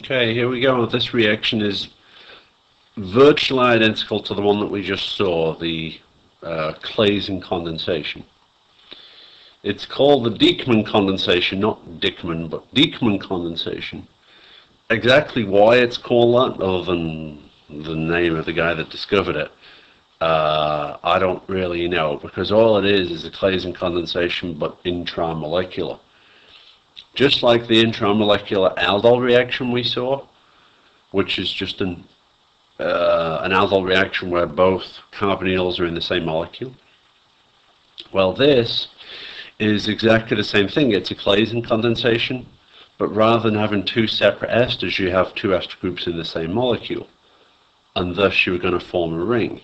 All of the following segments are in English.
Okay, here we go. This reaction is virtually identical to the one that we just saw, the Claisen condensation. It's called the Dieckmann condensation, not Dieckmann, but Dieckmann condensation. Exactly why it's called that, other than the name of the guy that discovered it, I don't really know, because all it is a Claisen condensation, but intramolecular. Just like the intramolecular aldol reaction we saw, which is just an aldol reaction where both carbonyls are in the same molecule. Well, this is exactly the same thing. It's a Claisen condensation, but rather than having two separate esters, you have two ester groups in the same molecule, and thus you're going to form a ring.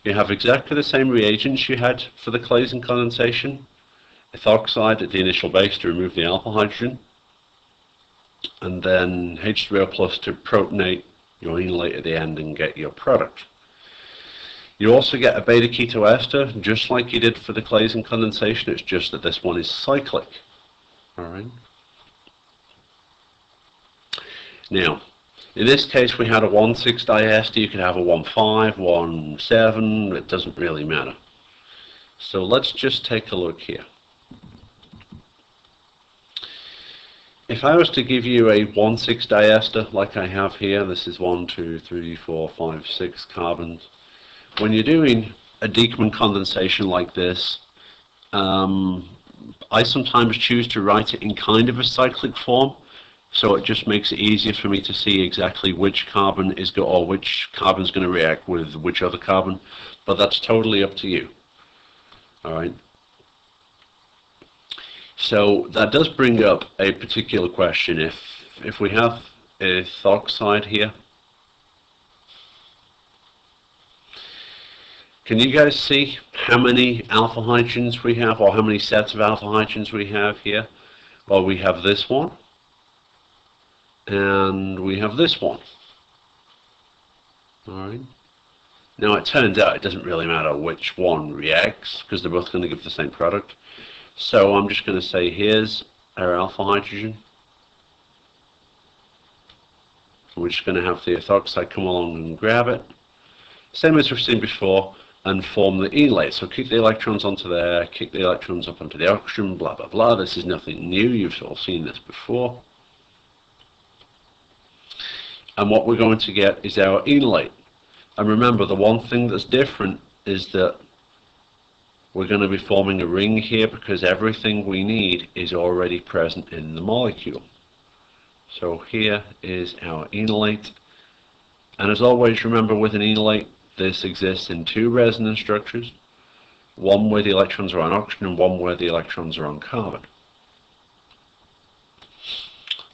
You have exactly the same reagents you had for the Claisen condensation: ethoxide at the initial base to remove the alpha hydrogen, and then H3O plus to protonate your enolate at the end and get your product. You also get a beta ketoester, just like you did for the Claisen condensation. It's just that this one is cyclic. All right. Now, in this case, we had a 1,6 diester. You could have a 1,5, 1,7. It doesn't really matter. So let's just take a look here. If I was to give you a 1,6 diester like I have here, this is 1, 2, 3, 4, 5, 6 carbons. When you're doing a Dieckmann condensation like this, I sometimes choose to write it in kind of a cyclic form, so it just makes it easier for me to see exactly which carbon is which carbon is going to react with which other carbon. But that's totally up to you. All right. So that does bring up a particular question. If we have ethoxide here, can you guys see how many alpha hydrogens we have, or how many sets of alpha hydrogens we have here? Well, we have this one, and we have this one. All right. Now it turns out it doesn't really matter which one reacts, because they're both going to give the same product. So I'm just going to say, here's our alpha hydrogen. We're just going to have the ethoxide come along and grab it, same as we've seen before, and form the enolate. So kick the electrons onto there, kick the electrons up onto the oxygen, blah, blah, blah. This is nothing new. You've all seen this before. And what we're going to get is our enolate. And remember, the one thing that's different is that we're going to be forming a ring here, because everything we need is already present in the molecule. So here is our enolate. And as always, remember, with an enolate, this exists in two resonance structures, one where the electrons are on oxygen and one where the electrons are on carbon.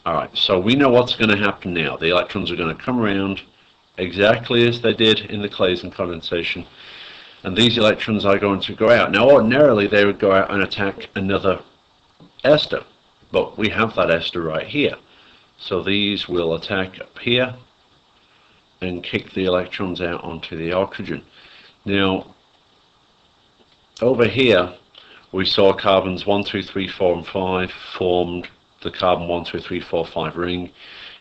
Alright, so we know what's going to happen now. The electrons are going to come around exactly as they did in the Claisen condensation, and these electrons are going to go out. Now ordinarily they would go out and attack another ester, but we have that ester right here. So these will attack up here and kick the electrons out onto the oxygen. Now over here we saw carbons 1, 2, 3, 4 and 5 formed the carbon 1, 2, 3, 4, 5 ring.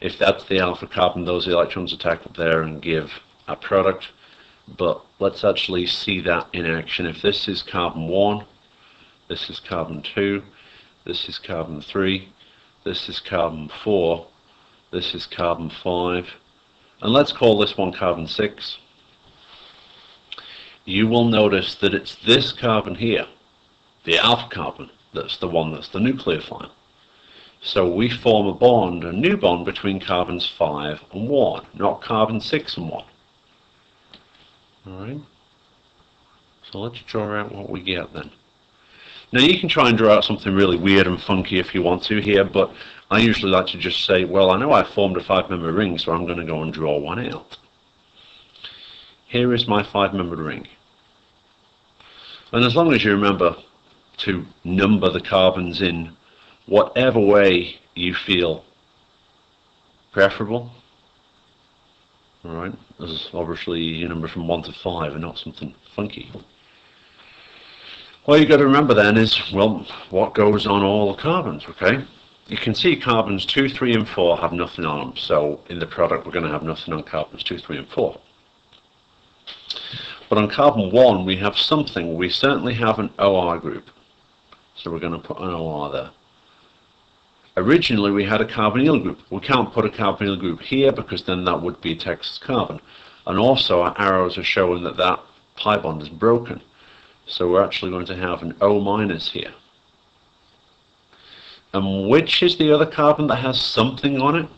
If that's the alpha carbon, those electrons attack up there and give a product. But let's actually see that in action. If this is carbon 1, this is carbon 2, this is carbon 3, this is carbon 4, this is carbon 5, and let's call this one carbon 6. You will notice that it's this carbon here, the alpha carbon, that's the one that's the nucleophile. So we form a bond, a new bond between carbons 5 and 1, not carbon 6 and 1. Alright, so let's draw out what we get then. Now you can try and draw out something really weird and funky if you want to here, but I usually like to just say, well, I know I formed a 5-membered ring, so I'm going to go and draw one out. Here is my 5-membered ring. And as long as you remember to number the carbons in whatever way you feel preferable. Alright, this is obviously a number from 1 to 5 and not something funky. What you've got to remember then is, well, what goes on all the carbons, okay? you can see carbons 2, 3, and 4 have nothing on them. So in the product, we're going to have nothing on carbons 2, 3, and 4. But on carbon 1, we have something. We certainly have an OR group. So we're going to put an OR there. Originally, we had a carbonyl group. We can't put a carbonyl group here because then that would be Texas carbon. And also, our arrows are showing that that pi bond is broken. So we're actually going to have an O minus here. And which is the other carbon that has something on it?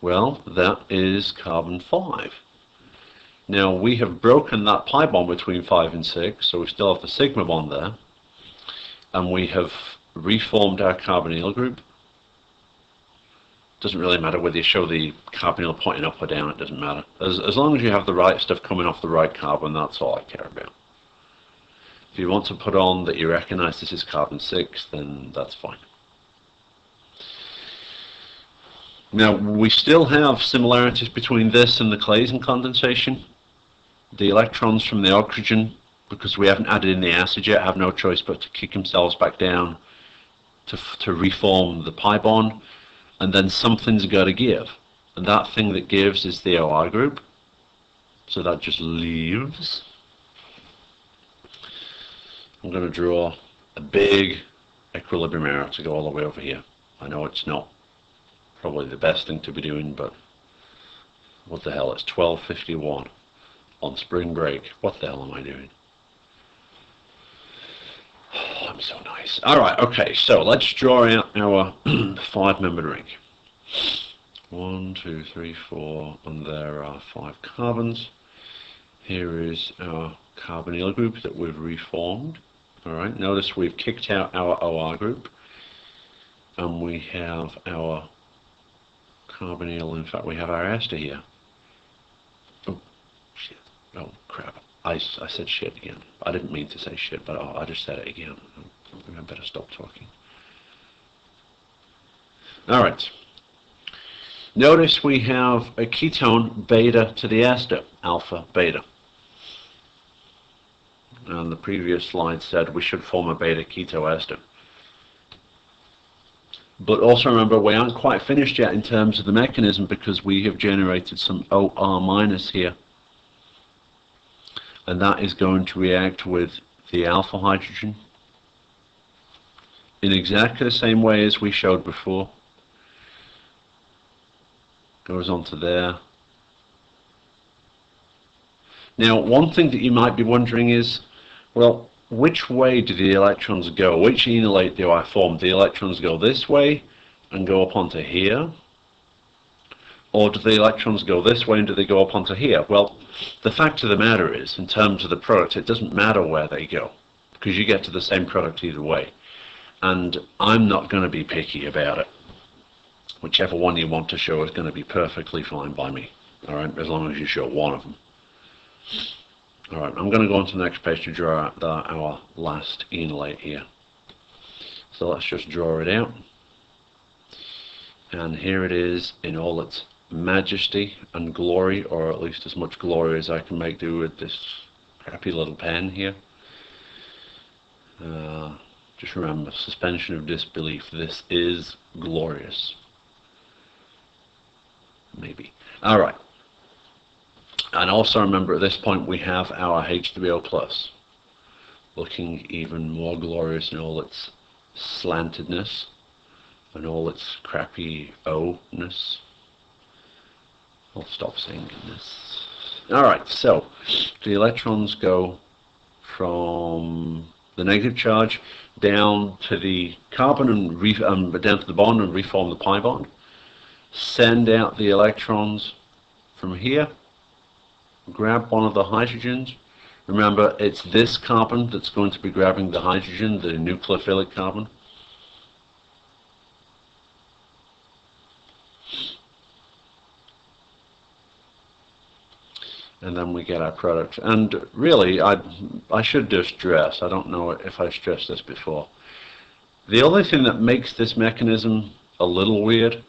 Well, that is carbon 5. Now, we have broken that pi bond between 5 and 6, so we still have the sigma bond there. And we have reformed our carbonyl group. Doesn't really matter whether you show the carbonyl pointing up or down, it doesn't matter. As long as you have the right stuff coming off the right carbon, that's all I care about. If you want to put on that you recognize this is carbon 6, then that's fine. Now, we still have similarities between this and the Claisen condensation. The electrons from the oxygen, because we haven't added in the acid yet, have no choice but to kick themselves back down to reform the pi bond, and then something's got to give. And that thing that gives is the OR group. So that just leaves. I'm going to draw a big equilibrium arrow to go all the way over here. I know it's not probably the best thing to be doing, but what the hell, it's 12:51 on spring break. What the hell am I doing? Oh, I'm so nice. Alright, okay, so let's draw out our 5-membered ring. 1, 2, 3, 4, and there are 5 carbons. Here is our carbonyl group that we've reformed. Alright, notice we've kicked out our OR group, and we have our carbonyl. In fact, we have our ester here. Oh, shit. Oh, crap. I said shit again. I didn't mean to say shit, but I just said it again. I better stop talking. Alright. Notice we have a ketone beta to the ester, alpha beta. And the previous slide said we should form a beta keto ester. But also remember, we aren't quite finished yet in terms of the mechanism, because we have generated some OR minus here. And that is going to react with the alpha hydrogen in exactly the same way as we showed before. Goes on to there. Now, one thing that you might be wondering is, well, which way do the electrons go? Which enolate do I form? Do the electrons go this way and go up onto here? Or do the electrons go this way and do they go up onto here? Well, the fact of the matter is, in terms of the product, it doesn't matter where they go, because you get to the same product either way. And I'm not going to be picky about it. Whichever one you want to show is going to be perfectly fine by me. Alright, as long as you show one of them. Alright, I'm going to go on to the next page to draw out our last enolate here. So let's just draw it out. And here it is in all its majesty and glory, or at least as much glory as I can make do with this crappy little pen here. Just remember, suspension of disbelief. This is glorious. Maybe. Alright. And also remember, at this point we have our H3O+, looking even more glorious in all its slantedness and all its crappy O-ness. I'll stop saying this. Alright, so the electrons go from the negative charge down to the carbon and down to the bond and reform the pi bond. Send out the electrons from here. Grab one of the hydrogens. Remember, it's this carbon that's going to be grabbing the hydrogen, the nucleophilic carbon. And then we get our product. And really, I should just stress, I don't know if I stressed this before, the only thing that makes this mechanism a little weird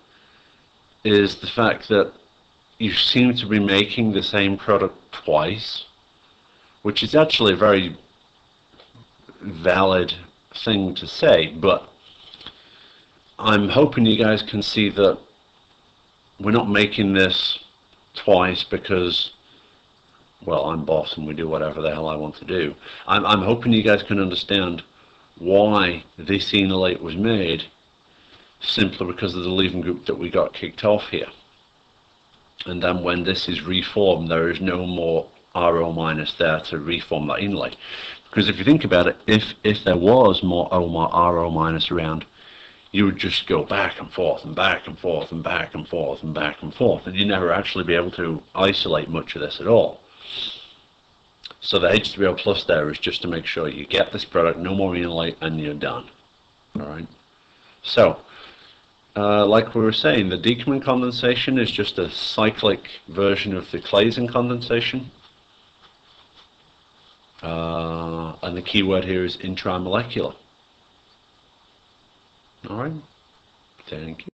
is the fact that you seem to be making the same product twice, which is actually a very valid thing to say, but I'm hoping you guys can see that we're not making this twice because, well, I'm boss and we do whatever the hell I want to do. I'm hoping you guys can understand why this enolate was made, simply because of the leaving group that we got kicked off here. And then when this is reformed, there is no more RO minus there to reform that enolate. Because if you think about it, if there was more RO minus around, you would just go back and forth and back and forth and back and forth and back and forth, and you'd never actually be able to isolate much of this at all. So the H3O plus there is just to make sure you get this product, no more enolate, and you're done. Alright. So, like we were saying, the Dieckmann condensation is just a cyclic version of the Claisen condensation. And the key word here is intramolecular. Alright. Thank you.